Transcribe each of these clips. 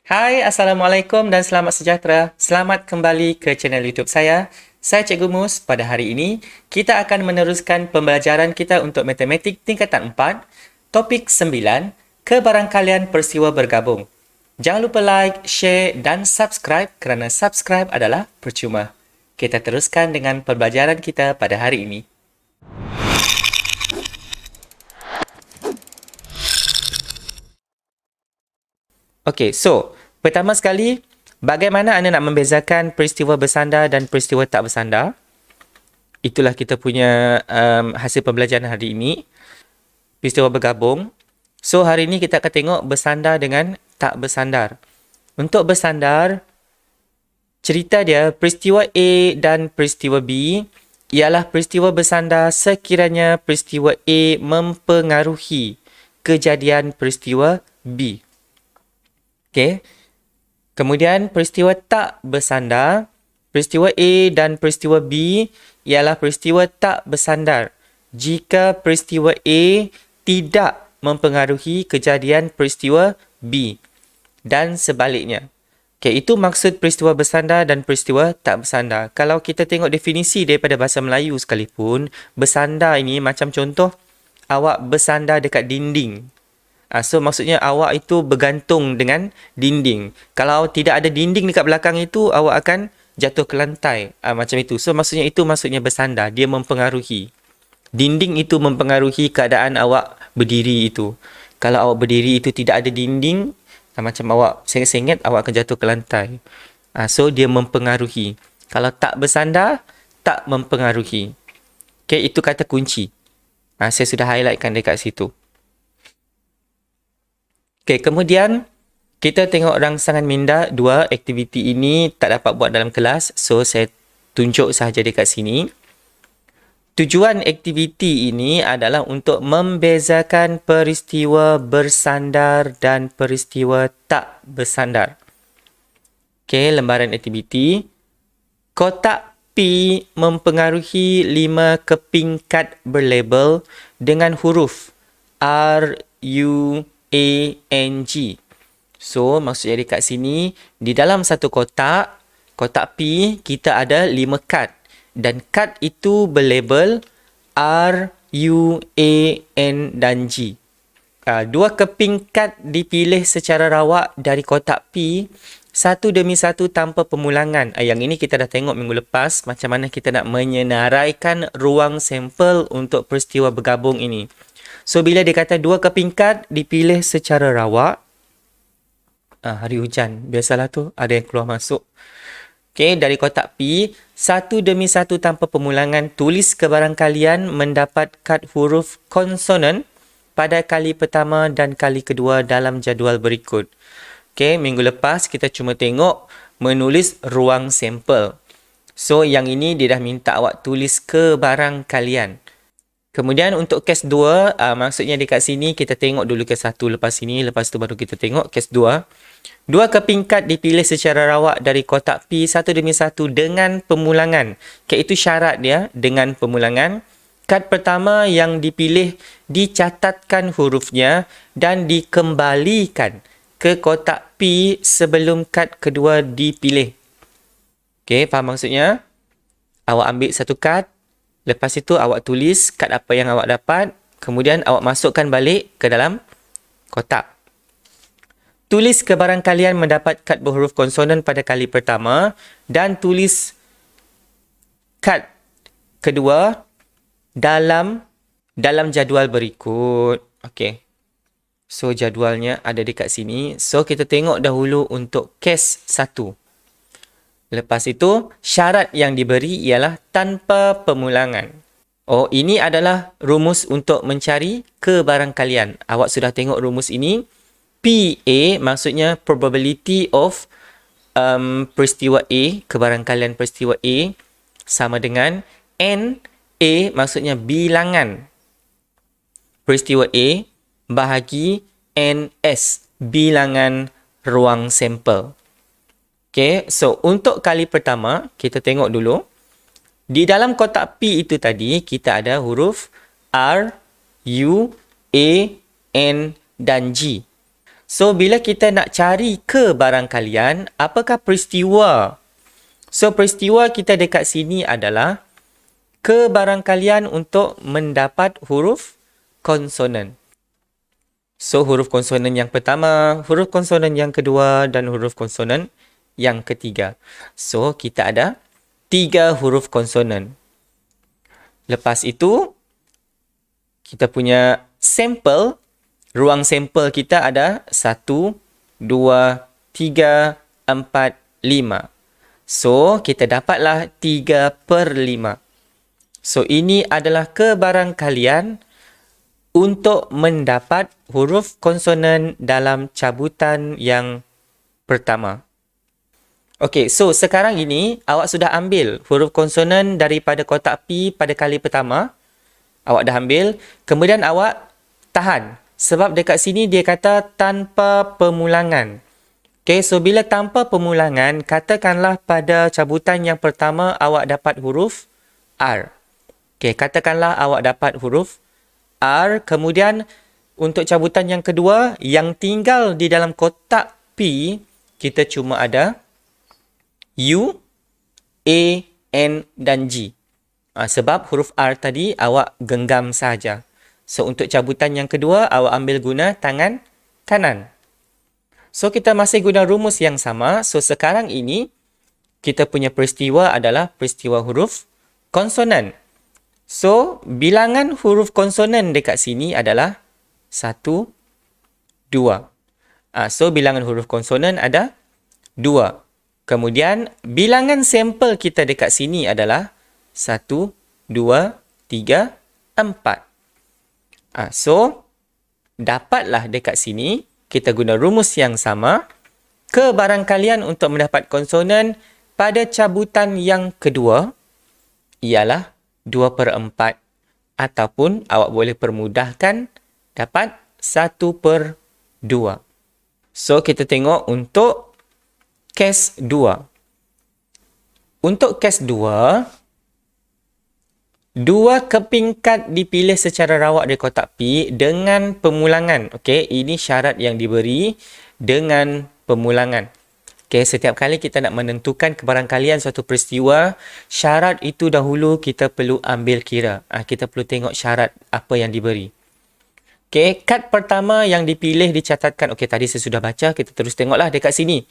Hai, Assalamualaikum dan selamat sejahtera. Selamat kembali ke channel YouTube saya. Saya Cikgu Mus. Pada hari ini, kita akan meneruskan pembelajaran kita untuk matematik tingkatan 4, topik 9, kebarangkalian peristiwa bergabung. Jangan lupa like, share dan subscribe kerana subscribe adalah percuma. Kita teruskan dengan pembelajaran kita pada hari ini. Okey, so pertama sekali, bagaimana anda nak membezakan peristiwa bersandar dan peristiwa tak bersandar? Itulah kita punya hasil pembelajaran hari ini. Peristiwa bergabung. So, hari ini kita akan tengok bersandar dengan tak bersandar. Untuk bersandar, cerita dia peristiwa A dan peristiwa B ialah peristiwa bersandar sekiranya peristiwa A mempengaruhi kejadian peristiwa B. Okey. Kemudian peristiwa tak bersandar, peristiwa A dan peristiwa B ialah peristiwa tak bersandar jika peristiwa A tidak mempengaruhi kejadian peristiwa B dan sebaliknya. Okey, itu maksud peristiwa bersandar dan peristiwa tak bersandar. Kalau kita tengok definisi daripada bahasa Melayu sekalipun, bersandar ini macam contoh awak bersandar dekat dinding. So, maksudnya awak itu bergantung dengan dinding. Kalau tidak ada dinding dekat belakang itu, awak akan jatuh ke lantai. Macam itu. So, maksudnya bersandar. Dia mempengaruhi. Dinding itu mempengaruhi keadaan awak berdiri itu. Kalau awak berdiri itu tidak ada dinding, macam awak sengit-sengit, awak akan jatuh ke lantai. So, dia mempengaruhi. Kalau tak bersandar, tak mempengaruhi. Okay, itu kata kunci. Saya sudah highlightkan dekat situ. Okey, kemudian kita tengok rangsangan minda 2. Aktiviti ini tak dapat buat dalam kelas. So, saya tunjuk sahaja dekat sini. Tujuan aktiviti ini adalah untuk membezakan peristiwa bersandar dan peristiwa tak bersandar. Okey, lembaran aktiviti. Kotak P mempengaruhi 5 keping kad berlabel dengan huruf R, U, A, N, G. So, maksudnya dekat sini, di dalam satu kotak, kotak P, kita ada 5 kad. Dan kad itu berlabel R, U, A, N dan G. 2 keping kad dipilih secara rawak dari kotak P, satu demi satu tanpa pemulangan. Yang ini kita dah tengok minggu lepas, macam mana kita nak menyenaraikan ruang sampel untuk peristiwa bergabung ini. So, bila dia kata 2 keping kad dipilih secara rawak, hari hujan, biasalah tu, ada yang keluar masuk. Okey, dari kotak P, satu demi satu tanpa pemulangan, tulis kebarangkalian mendapat kad huruf konsonan pada kali pertama dan kali kedua dalam jadual berikut. Okey, minggu lepas kita cuma tengok menulis ruang sampel. So, yang ini dia dah minta awak tulis kebarangkalian. Kemudian untuk kes 2, maksudnya dekat sini kita tengok dulu kes 1 lepas ini, lepas tu baru kita tengok kes 2. 2 keping kad dipilih secara rawak dari kotak P satu demi satu dengan pemulangan. Itu syarat dia dengan pemulangan. Kad pertama yang dipilih dicatatkan hurufnya dan dikembalikan ke kotak P sebelum kad kedua dipilih. Okey, faham maksudnya? Awak ambil satu kad, lepas itu awak tulis kad apa yang awak dapat, kemudian awak masukkan balik ke dalam kotak. Tulis kebarangkalian mendapat kad berhuruf konsonan pada kali pertama dan tulis kad kedua dalam jadual berikut. Okey. So, jadualnya ada dekat sini. So, kita tengok dahulu untuk kes 1. Lepas itu, syarat yang diberi ialah tanpa pemulangan. Oh, ini adalah rumus untuk mencari kebarangkalian. Awak sudah tengok rumus ini. PA maksudnya probability of peristiwa A, kebarangkalian peristiwa A, sama dengan NA maksudnya bilangan peristiwa A bahagi NS, bilangan ruang sampel. Okay, so untuk kali pertama, kita tengok dulu. Di dalam kotak P itu tadi, kita ada huruf R, U, A, N dan G. So, bila kita nak cari kebarangkalian, apakah peristiwa? So, peristiwa kita dekat sini adalah kebarangkalian untuk mendapat huruf konsonan. So, huruf konsonan yang pertama, huruf konsonan yang kedua dan huruf konsonan yang ketiga. So, kita ada 3 huruf konsonan. Lepas itu, kita punya sampel, ruang sampel kita ada 1, 2, 3, 4, 5. So, kita dapatlah 3/5. So, ini adalah kebarangkalian untuk mendapat huruf konsonan dalam cabutan yang pertama. Okey, so sekarang ini awak sudah ambil huruf konsonan daripada kotak P pada kali pertama. Awak dah ambil. Kemudian awak tahan. Sebab dekat sini dia kata tanpa pemulangan. Okey, so bila tanpa pemulangan, katakanlah pada cabutan yang pertama awak dapat huruf R. Okey, katakanlah awak dapat huruf R. Kemudian untuk cabutan yang kedua, yang tinggal di dalam kotak P, kita cuma ada U, A, N dan G. Sebab huruf R tadi awak genggam saja. So, untuk cabutan yang kedua, awak ambil guna tangan kanan. So, kita masih guna rumus yang sama. So, sekarang ini, kita punya peristiwa adalah peristiwa huruf konsonan. So, bilangan huruf konsonan dekat sini adalah 1, 2. So, bilangan huruf konsonan ada 2. Kemudian, bilangan sampel kita dekat sini adalah 1, 2, 3, 4. So, dapatlah dekat sini, kita guna rumus yang sama. Kebarangkalian untuk mendapat konsonan pada cabutan yang kedua ialah 2/4. Ataupun awak boleh permudahkan dapat 1/2. So, kita tengok untuk kes 2. Untuk kes 2, 2 kepingkat dipilih secara rawak dari kotak P dengan pemulangan. Okey, ini syarat yang diberi dengan pemulangan. Okey, setiap kali kita nak menentukan kebarangkalian suatu peristiwa, syarat itu dahulu kita perlu ambil kira. Kita perlu tengok syarat apa yang diberi. Okey, kad pertama yang dipilih dicatatkan. Okey, tadi saya sudah baca, kita terus tengoklah dekat sini.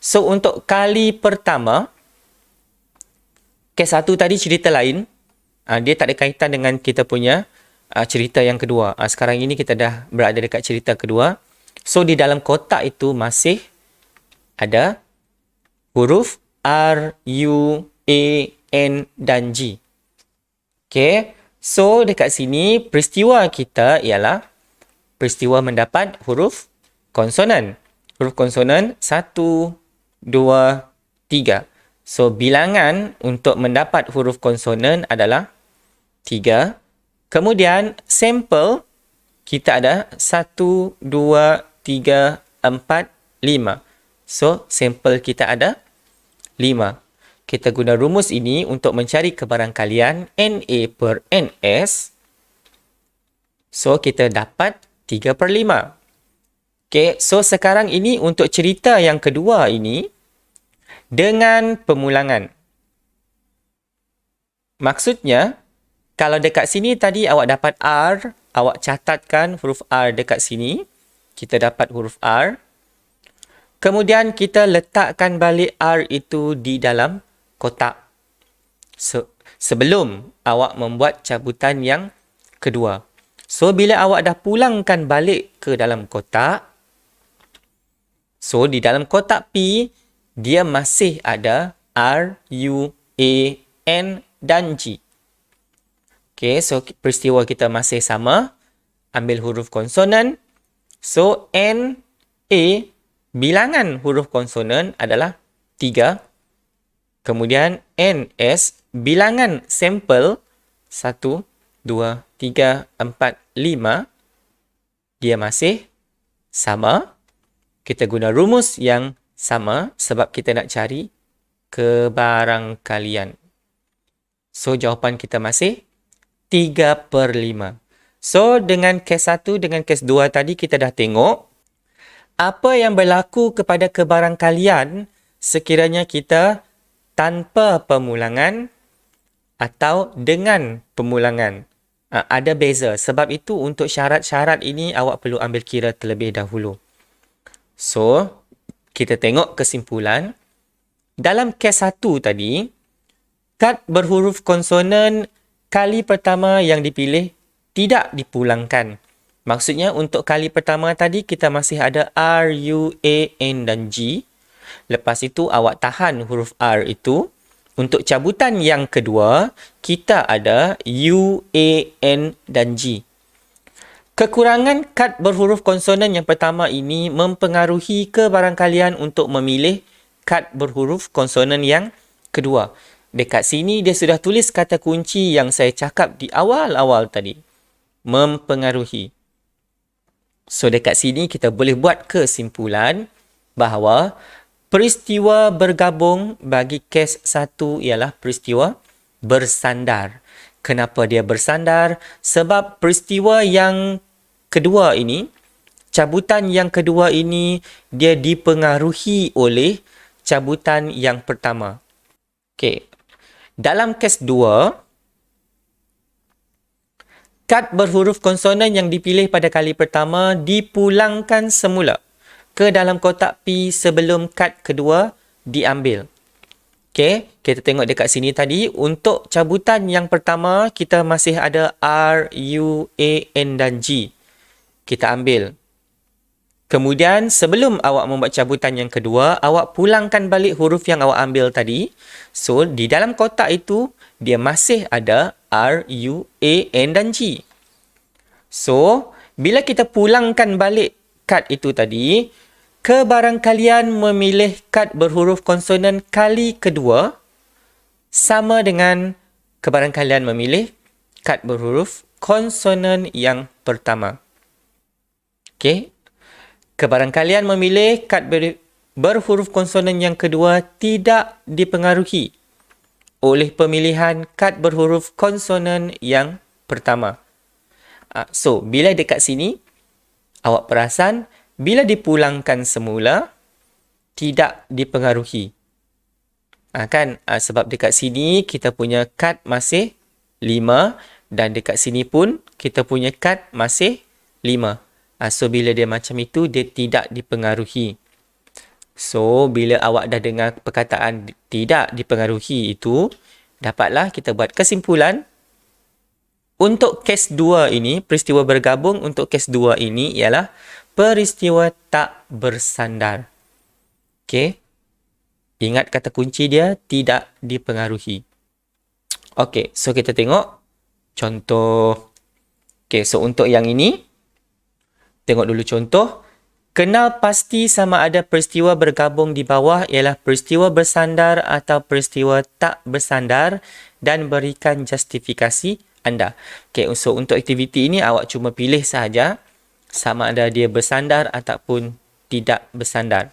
So, untuk kali pertama, kes 1 tadi cerita lain. Dia tak ada kaitan dengan kita punya cerita yang kedua. Sekarang ini kita dah berada dekat cerita kedua. So, di dalam kotak itu masih ada huruf R, U, A, N dan G. Okay. So, dekat sini peristiwa kita ialah peristiwa mendapat huruf konsonan. Huruf konsonan 1, 2, 3. So, bilangan untuk mendapat huruf konsonan adalah 3. Kemudian, sampel kita ada 1, 2, 3, 4, 5. So, sampel kita ada 5. Kita guna rumus ini untuk mencari kebarangkalian NA/NS. So, kita dapat 3/5. Okay, so sekarang ini untuk cerita yang kedua ini dengan pemulangan. Maksudnya, kalau dekat sini tadi awak dapat R, awak catatkan huruf R dekat sini. Kita dapat huruf R. Kemudian kita letakkan balik R itu di dalam kotak. Sebelum awak membuat cabutan yang kedua. So, bila awak dah pulangkan balik ke dalam kotak, so di dalam kotak P, dia masih ada R, U, A, N dan G. Okay, so peristiwa kita masih sama. Ambil huruf konsonan. So, N, A, bilangan huruf konsonan adalah 3. Kemudian, N, S, bilangan sampel 1, 2, 3, 4, 5. Dia masih sama. Kita guna rumus yang sama sebab kita nak cari kebarangkalian. So, jawapan kita masih 3/5. So, dengan kes 1 dengan kes 2 tadi kita dah tengok Apa yang berlaku kepada kebarangkalian sekiranya kita tanpa pemulangan atau dengan pemulangan? Ada beza. Sebab itu untuk syarat-syarat ini awak perlu ambil kira terlebih dahulu. So, kita tengok kesimpulan. Dalam kes 1 tadi, kad berhuruf konsonan kali pertama yang dipilih tidak dipulangkan. Maksudnya untuk kali pertama tadi kita masih ada R, U, A, N dan G. Lepas itu awak tahan huruf R itu. Untuk cabutan yang kedua, kita ada U, A, N dan G. Kekurangan kad berhuruf konsonan yang pertama ini mempengaruhi kebarangkalian untuk memilih kad berhuruf konsonan yang kedua. Dekat sini dia sudah tulis kata kunci yang saya cakap di awal-awal tadi. Mempengaruhi. So dekat sini kita boleh buat kesimpulan bahawa peristiwa bergabung bagi kes 1 ialah peristiwa bersandar. Kenapa dia bersandar? Sebab peristiwa yang kedua ini, cabutan yang kedua ini, dia dipengaruhi oleh cabutan yang pertama. Okey. Dalam kes 2, kad berhuruf konsonan yang dipilih pada kali pertama dipulangkan semula ke dalam kotak P sebelum kad kedua diambil. Okey, kita tengok dekat sini tadi. Untuk cabutan yang pertama, kita masih ada R, U, A, N dan G. Kita ambil. Kemudian, sebelum awak membuat cabutan yang kedua, awak pulangkan balik huruf yang awak ambil tadi. So, di dalam kotak itu, dia masih ada R, U, A, N dan G. So, bila kita pulangkan balik kad itu tadi, kebarangkalian memilih kad berhuruf konsonan kali kedua sama dengan kebarangkalian memilih kad berhuruf konsonan yang pertama. Okey. Kebarangkalian memilih kad berhuruf konsonan yang kedua tidak dipengaruhi oleh pemilihan kad berhuruf konsonan yang pertama. So, bila dekat sini, awak perasan, bila dipulangkan semula, tidak dipengaruhi. Sebab dekat sini, kita punya kad masih 5 dan dekat sini pun, kita punya kad masih 5. So, bila dia macam itu, dia tidak dipengaruhi. So, bila awak dah dengar perkataan tidak dipengaruhi itu, dapatlah kita buat kesimpulan. Untuk kes 2 ini, peristiwa bergabung untuk kes 2 ini ialah peristiwa tak bersandar. Okey. Ingat kata kunci dia, tidak dipengaruhi. Okey, so kita tengok contoh. Okey, so untuk yang ini, tengok dulu contoh. Kenal pasti sama ada peristiwa bergabung di bawah ialah peristiwa bersandar atau peristiwa tak bersandar dan berikan justifikasi anda. Okey, so untuk aktiviti ini awak cuma pilih sahaja sama ada dia bersandar ataupun tidak bersandar.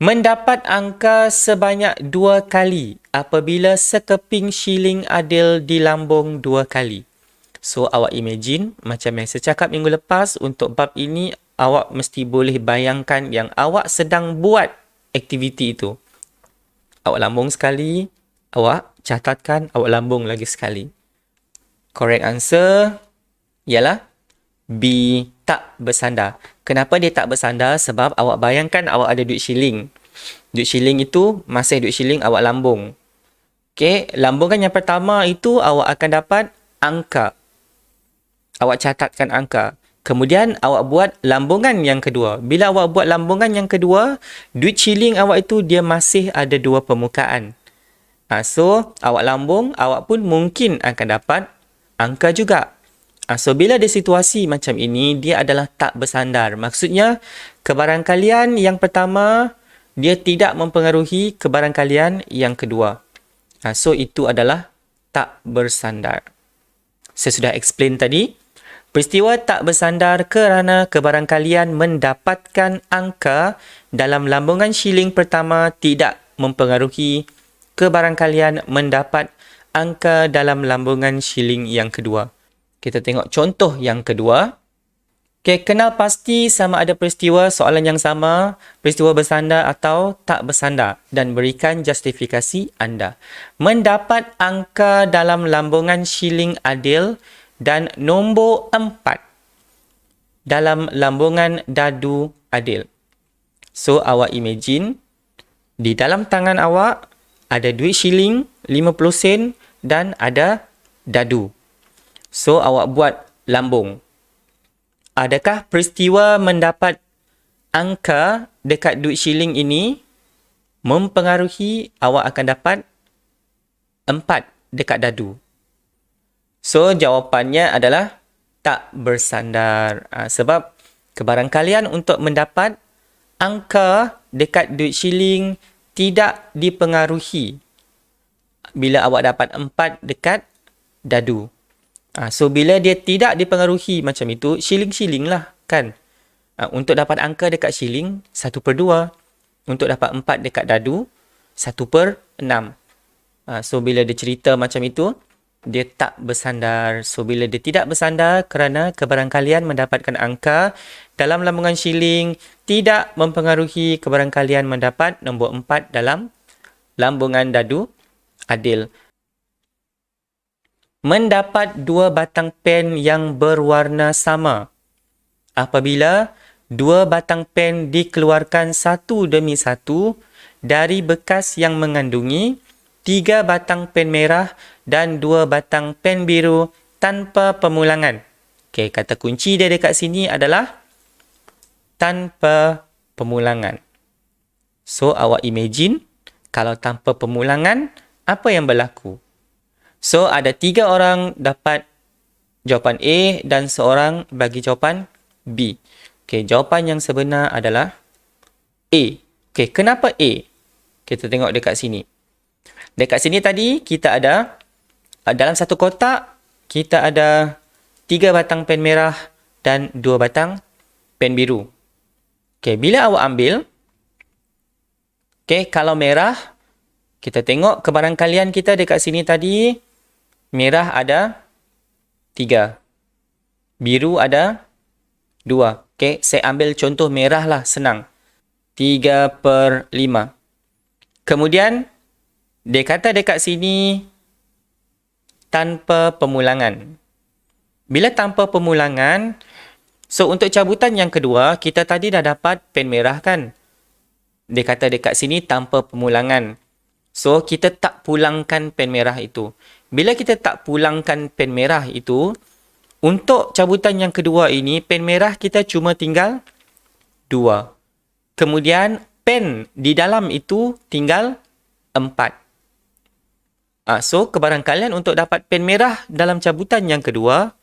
Mendapat angka sebanyak 2 kali apabila sekeping shilling adil dilambung 2 kali. So, awak imagine macam yang saya cakap minggu lepas, untuk bab ini, awak mesti boleh bayangkan yang awak sedang buat aktiviti itu. Awak lambung sekali, awak catatkan, awak lambung lagi sekali. Correct answer ialah B, tak bersandar. Kenapa dia tak bersandar? Sebab awak bayangkan awak ada duit shilling. Duit shilling itu, masih duit shilling awak lambung. Okey, lambungan yang pertama itu awak akan dapat angka. Awak catatkan angka. Kemudian awak buat lambungan yang kedua. Bila awak buat lambungan yang kedua, duit shilling awak itu dia masih ada 2 permukaan. So, awak lambung, awak pun mungkin akan dapat angka juga. So, bila ada situasi macam ini, dia adalah tak bersandar. Maksudnya, kebarangkalian yang pertama, dia tidak mempengaruhi kebarangkalian yang kedua. So, itu adalah tak bersandar. Saya sudah explain tadi. Peristiwa tak bersandar kerana kebarangkalian mendapatkan angka dalam lambungan shilling pertama tidak mempengaruhi kebarangkalian mendapat angka dalam lambungan shilling yang kedua. Kita tengok contoh yang kedua. Okay, kenal pasti sama ada peristiwa soalan yang sama, peristiwa bersandar atau tak bersandar dan berikan justifikasi anda. Mendapat angka dalam lambungan shilling adil dan nombor 4 dalam lambungan dadu adil. So, awak imagine di dalam tangan awak ada duit shilling 50 sen dan ada dadu. So, awak buat lambung. Adakah peristiwa mendapat angka dekat duit shilling ini mempengaruhi awak akan dapat 4 dekat dadu? So, jawapannya adalah tak bersandar. Sebab kebarangkalian untuk mendapat angka dekat duit shilling tidak dipengaruhi bila awak dapat 4 dekat dadu. So, bila dia tidak dipengaruhi macam itu, shilling-shilling lah kan. Untuk dapat angka dekat shilling, 1/2. Untuk dapat 4 dekat dadu, 1/6. So, bila dia cerita macam itu, dia tak bersandar. So, bila dia tidak bersandar kerana kebarangkalian mendapatkan angka dalam lambungan shilling, tidak mempengaruhi kebarangkalian mendapat nombor 4 dalam lambungan dadu adil. Mendapat 2 batang pen yang berwarna sama. Apabila 2 batang pen dikeluarkan satu demi satu dari bekas yang mengandungi 3 batang pen merah dan 2 batang pen biru tanpa pemulangan. Okey, kata kunci dia dekat sini adalah tanpa pemulangan. So, awak imagine kalau tanpa pemulangan, apa yang berlaku? So, ada 3 orang dapat jawapan A dan seorang bagi jawapan B. Okey, jawapan yang sebenar adalah A. Okey, kenapa A? Kita tengok dekat sini. Dekat sini tadi, kita ada dalam satu kotak, kita ada 3 batang pen merah dan 2 batang pen biru. Okey, bila awak ambil, okey, kalau merah, kita tengok kebarangkalian kita dekat sini tadi, merah ada 3. Biru ada 2. Okey, saya ambil contoh merah lah, senang. 3/5. Kemudian, dia kata dekat sini, tanpa pemulangan. Bila tanpa pemulangan, so untuk cabutan yang kedua, kita tadi dah dapat pen merah kan? Dia kata dekat sini tanpa pemulangan. So, kita tak pulangkan pen merah itu. Bila kita tak pulangkan pen merah itu, untuk cabutan yang kedua ini, pen merah kita cuma tinggal 2. Kemudian, pen di dalam itu tinggal 4. So, kebarangkalian untuk dapat pen merah dalam cabutan yang kedua,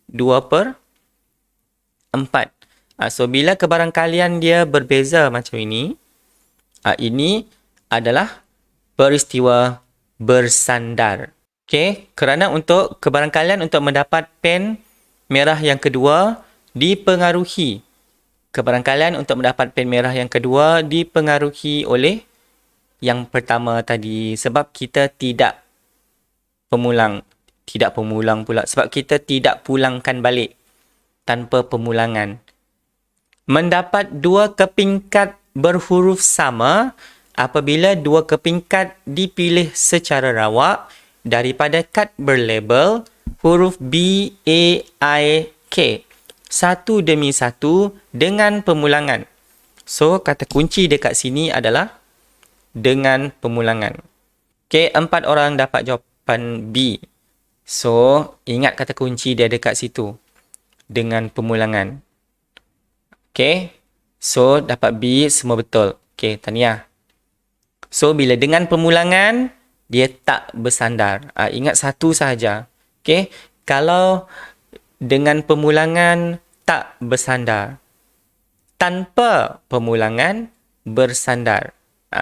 2/4. So, bila kebarangkalian dia berbeza macam ini, ini adalah peristiwa bersandar. Okey, kerana untuk kebarangkalian untuk mendapat pen merah yang kedua dipengaruhi. Kebarangkalian untuk mendapat pen merah yang kedua dipengaruhi oleh yang pertama tadi. Sebab kita tidak pemulang pula. Sebab kita tidak pulangkan balik tanpa pemulangan. Mendapat 2 keping kad berhuruf sama apabila 2 keping kad dipilih secara rawak daripada kad berlabel huruf B, A, I, K. Satu demi satu dengan pemulangan. So, kata kunci dekat sini adalah dengan pemulangan. Okey, 4 orang dapat jawapan B. So, ingat kata kunci dia dekat situ. Dengan pemulangan. Okey. So, dapat B semua betul. Okey, tahniah. So, bila dengan pemulangan, dia tak bersandar. Ingat satu sahaja. Okey. Kalau dengan pemulangan, tak bersandar. Tanpa pemulangan, bersandar.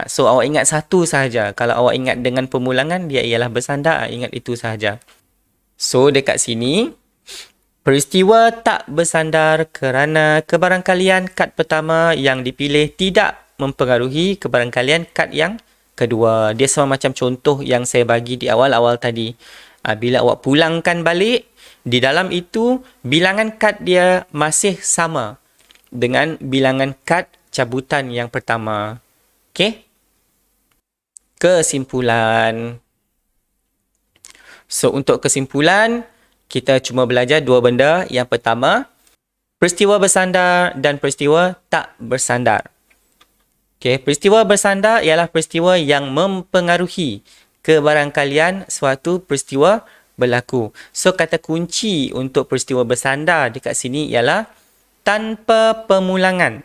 So, awak ingat satu sahaja. Kalau awak ingat dengan pemulangan, dia ialah bersandar. Ingat itu sahaja. So, dekat sini, peristiwa tak bersandar kerana kebarangkalian kad pertama yang dipilih tidak mempengaruhi kebarangkalian kad yang kedua. Dia sama macam contoh yang saya bagi di awal-awal tadi. Bila awak pulangkan balik, Di dalam itu, bilangan kad dia masih sama dengan bilangan kad cabutan yang pertama. Okey? Kesimpulan. So, untuk kesimpulan, kita cuma belajar dua benda. Yang pertama, peristiwa bersandar dan peristiwa tak bersandar. Okay, peristiwa bersandar ialah peristiwa yang mempengaruhi kebarangkalian suatu peristiwa berlaku. So, kata kunci untuk peristiwa bersandar dekat sini ialah tanpa pemulangan.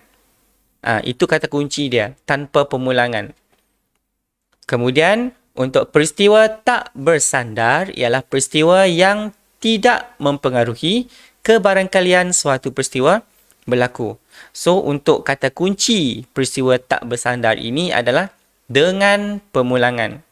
Itu kata kunci dia, tanpa pemulangan. Kemudian, untuk peristiwa tak bersandar ialah peristiwa yang tidak mempengaruhi kebarangkalian suatu peristiwa berlaku. So, untuk kata kunci peristiwa tak bersandar ini adalah dengan pemulangan.